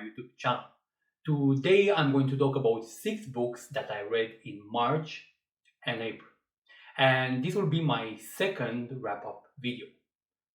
YouTube channel. Today I'm going to talk about 6 books that I read in March and April. And this will be my second wrap-up video.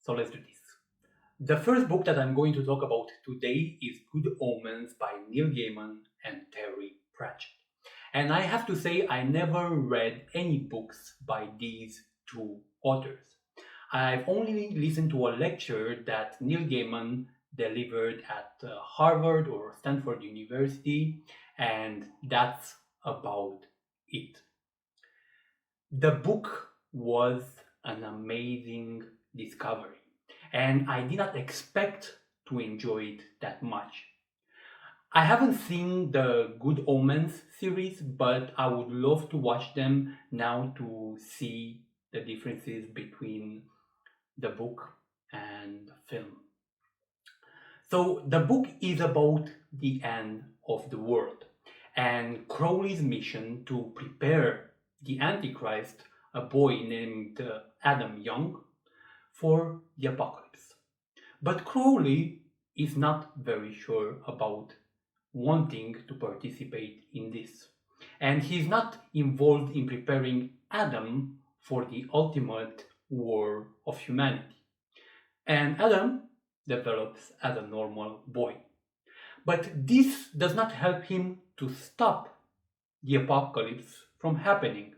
So let's do this. The first book that I'm going to talk about today is Good Omens by Neil Gaiman and Terry Pratchett. And I have to say I never read any books by these two authors. I've only listened to a lecture that Neil Gaiman delivered at Harvard or Stanford University, and that's about it. The book was an amazing discovery, and I did not expect to enjoy it that much. I haven't seen the Good Omens series, but I would love to watch them now to see the differences between the book and the film. So the book is about the end of the world and Crowley's mission to prepare the Antichrist, a boy named Adam Young, for the apocalypse. But Crowley is not very sure about wanting to participate in this, and he's not involved in preparing Adam for the ultimate war of humanity. And Adam develops as a normal boy. But this does not help him to stop the apocalypse from happening.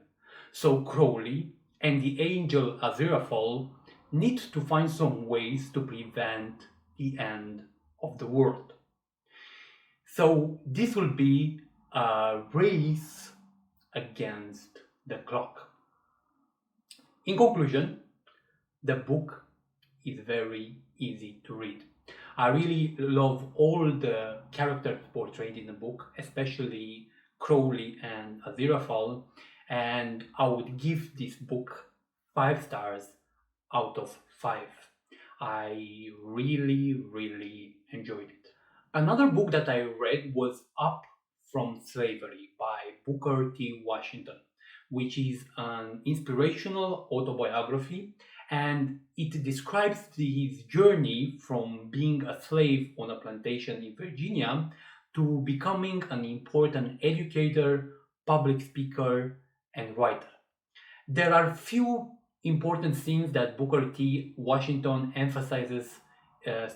So Crowley and the angel Aziraphale need to find some ways to prevent the end of the world. So this will be a race against the clock. In conclusion, the book is very easy to read. I really love all the characters portrayed in the book, especially Crowley and Aziraphale, and I would give this book 5 stars out of 5. I really enjoyed it. Another book that I read was Up from Slavery by Booker T. Washington, which is an inspirational autobiography, and it describes his journey from being a slave on a plantation in Virginia to becoming an important educator, public speaker, and writer. There are few important things that Booker T. Washington emphasizes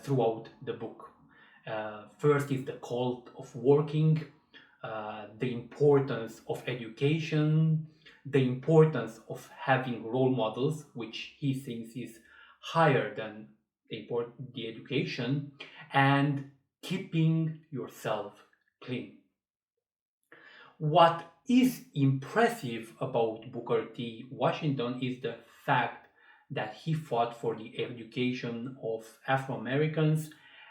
throughout the book. First is the cult of working, the importance of education, the importance of having role models, which he thinks is higher than the education, and keeping yourself clean. What is impressive about Booker T. Washington is the fact that he fought for the education of Afro-Americans,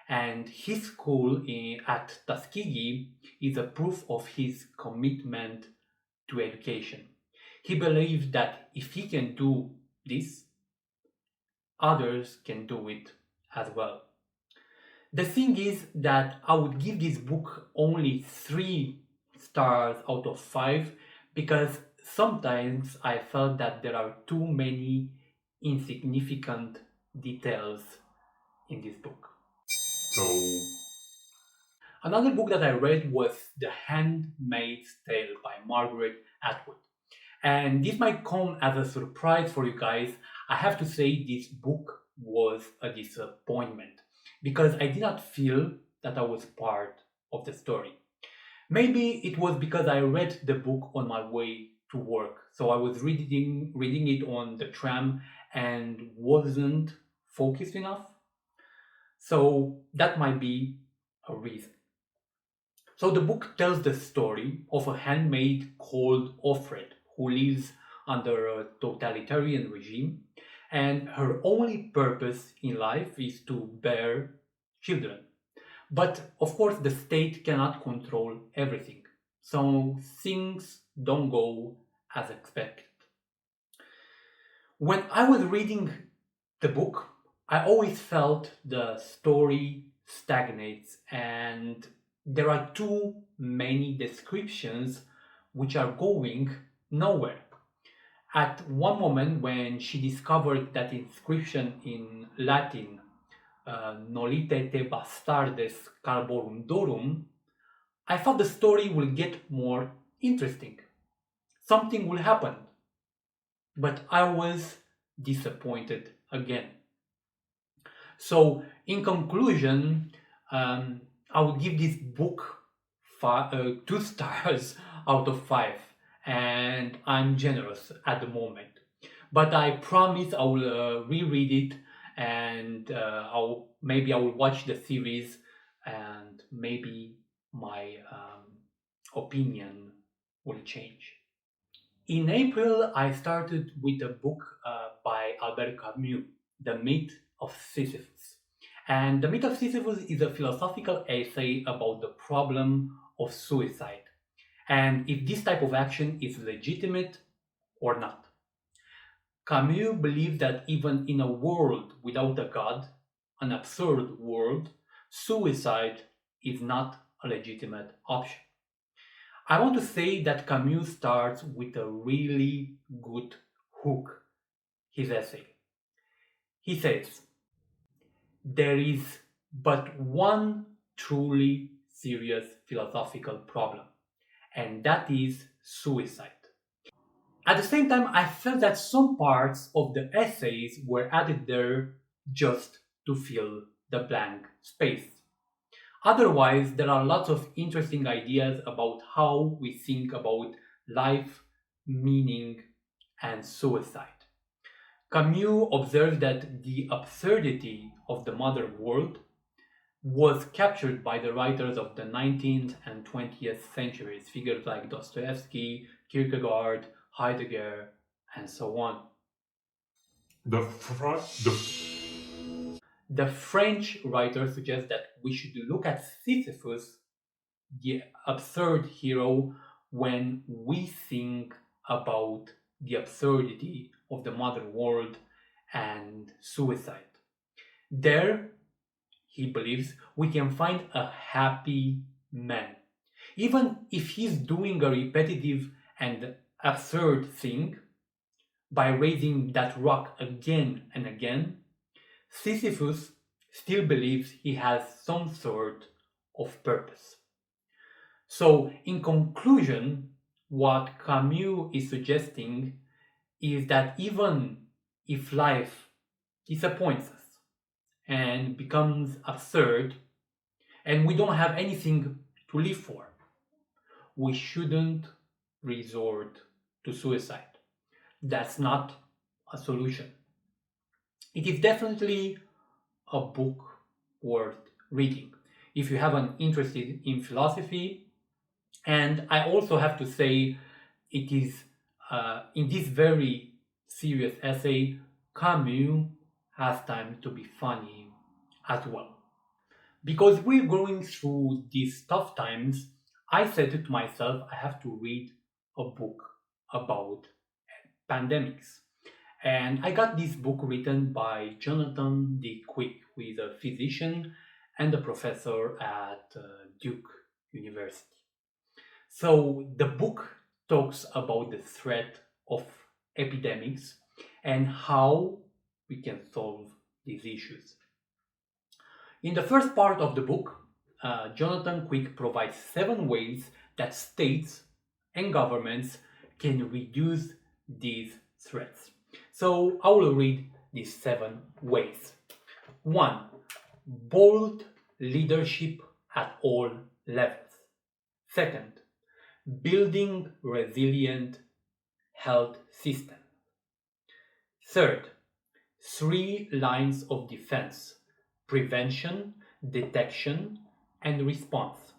and his school at Tuskegee is a proof of his commitment to education. He believes that if he can do this, others can do it as well. The thing is that I would give this book only 3 stars out of 5 because sometimes I felt that there are too many insignificant details in this book. Another book that I read was The Handmaid's Tale by Margaret Atwood. And this might come as a surprise for you guys. I have to say this book was a disappointment because I did not feel that I was part of the story. Maybe it was because I read the book on my way to work. So I was reading it on the tram and wasn't focused enough. So that might be a reason. So the book tells the story of a handmaid called Offred who lives under a totalitarian regime, and her only purpose in life is to bear children. But of course the state cannot control everything, so things don't go as expected. When I was reading the book, I always felt the story stagnates and there are too many descriptions which are going nowhere. At one moment, when she discovered that inscription in Latin Nolite te bastardes carborum dorum, I thought the story will get more interesting. Something will happen. But I was disappointed again. So, in conclusion, I would give this book 2 stars out of 5, and I'm generous at the moment. But I promise I will reread it, and maybe I will watch the series, and maybe my opinion will change. In April, I started with a book by Albert Camus, The Myth of Sisyphus. And The Myth of Sisyphus is a philosophical essay about the problem of suicide and if this type of action is legitimate or not. Camus believed that even in a world without a god, an absurd world, suicide is not a legitimate option. I want to say that Camus starts with a really good hook, his essay. He says, there is but one truly serious philosophical problem, and that is suicide. At the same time, I felt that some parts of the essays were added there just to fill the blank space. Otherwise, there are lots of interesting ideas about how we think about life, meaning, and suicide. Camus observed that the absurdity of the modern world was captured by the writers of the 19th and 20th centuries, figures like Dostoevsky, Kierkegaard, Heidegger, and so on. The French writer suggests that we should look at Sisyphus, the absurd hero, when we think about the absurdity of the modern world and suicide. There, he believes, we can find a happy man. Even if he's doing a repetitive and absurd thing, by raising that rock again and again, Sisyphus still believes he has some sort of purpose. So, in conclusion, what Camus is suggesting is that even if life disappoints us and becomes absurd and we don't have anything to live for, we shouldn't resort to suicide. That's not a solution. It is definitely a book worth reading if you have an interest in philosophy. And I also have to say, it is in this very serious essay, Camus has time to be funny as well. Because we're going through these tough times, I said to myself, I have to read a book about pandemics. And I got this book written by Jonathan D. Quick, who is a physician and a professor at Duke University. So the book talks about the threat of epidemics and how we can solve these issues. In the first part of the book, Jonathan Quick provides 7 ways that states and governments can reduce these threats. So I will read these 7 ways. 1. Bold leadership at all levels. Second, building resilient health system. Third, 3 lines of defense: prevention, detection, and response.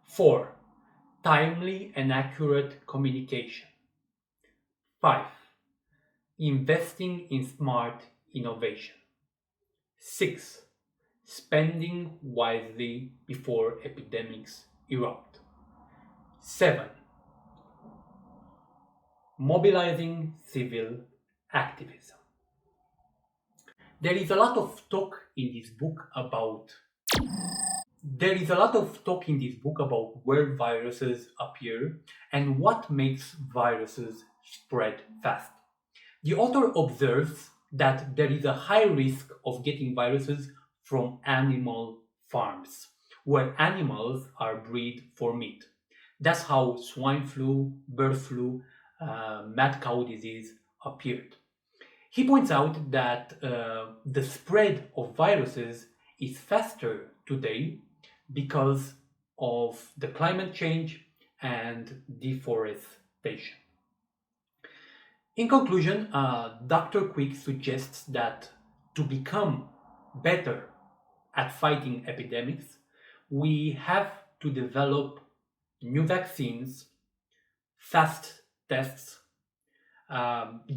4. Timely and accurate communication. 5. Investing in smart innovation. 6. Spending wisely before epidemics erupt. 7. Mobilizing civil activism. There is a lot of talk in this book about where viruses appear and what makes viruses spread fast. The author observes that there is a high risk of getting viruses from animal farms, where animals are bred for meat. That's how swine flu, bird flu, mad cow disease appeared. He points out that the spread of viruses is faster today because of the climate change and deforestation. In conclusion, Dr. Quick suggests that to become better at fighting epidemics, we have to develop new vaccines, fast tests,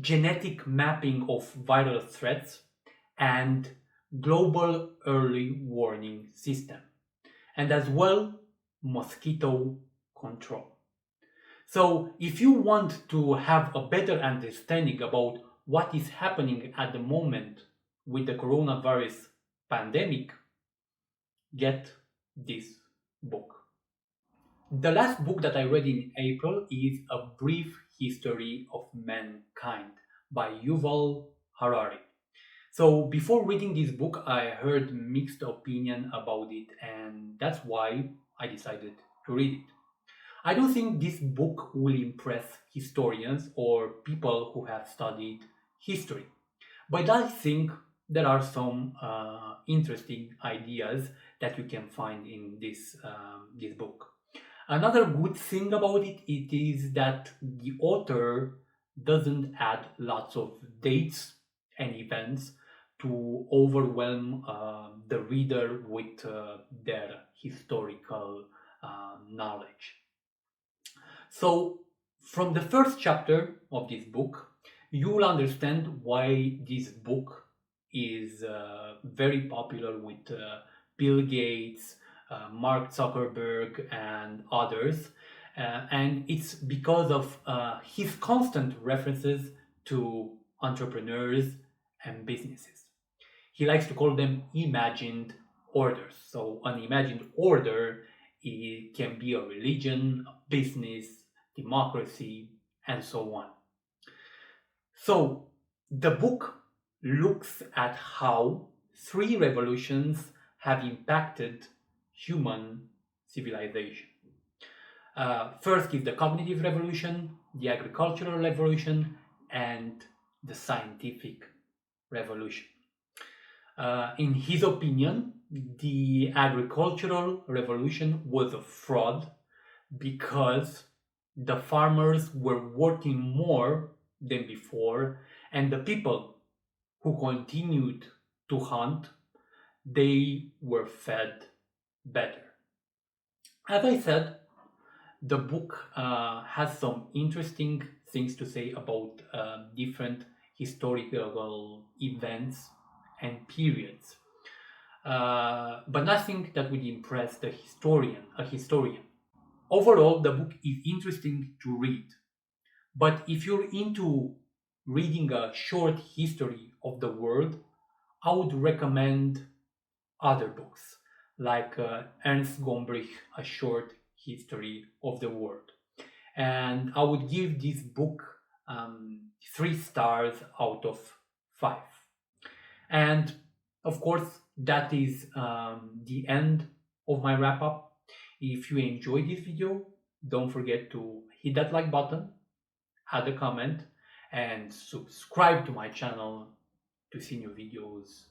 genetic mapping of viral threats, and global early warning system, and as well mosquito control. So if you want to have a better understanding about what is happening at the moment with the coronavirus pandemic, get this book. The last book that I read in April is A Brief History of Mankind by Yuval Harari. So before reading this book, I heard mixed opinion about it, and that's why I decided to read it. I don't think this book will impress historians or people who have studied history, but I think there are some interesting ideas that you can find in this book. Another good thing about it is that the author doesn't add lots of dates and events to overwhelm the reader with their historical knowledge. So, from the first chapter of this book, you will understand why this book is very popular with Bill Gates, Mark Zuckerberg, and others. And it's because of his constant references to entrepreneurs and businesses. He likes to call them imagined orders. So, an imagined order, it can be a religion, a business, democracy, and so on. So, the book looks at how three revolutions have impacted human civilization. First is the cognitive revolution, the agricultural revolution, and the scientific revolution. In his opinion, the agricultural revolution was a fraud because the farmers were working more than before, and the people who continued to hunt, they were fed better. As I said, the book has some interesting things to say about different historical events and periods, but nothing that would impress a historian. Overall, the book is interesting to read, but if you're into reading a short history of the world, I would recommend other books like Ernst Gombrich, A Short History of the World. And I would give this book 3 stars out of 5. And of course, that is the end of my wrap up. If you enjoyed this video, don't forget to hit that like button, add a comment, and subscribe to my channel to see new videos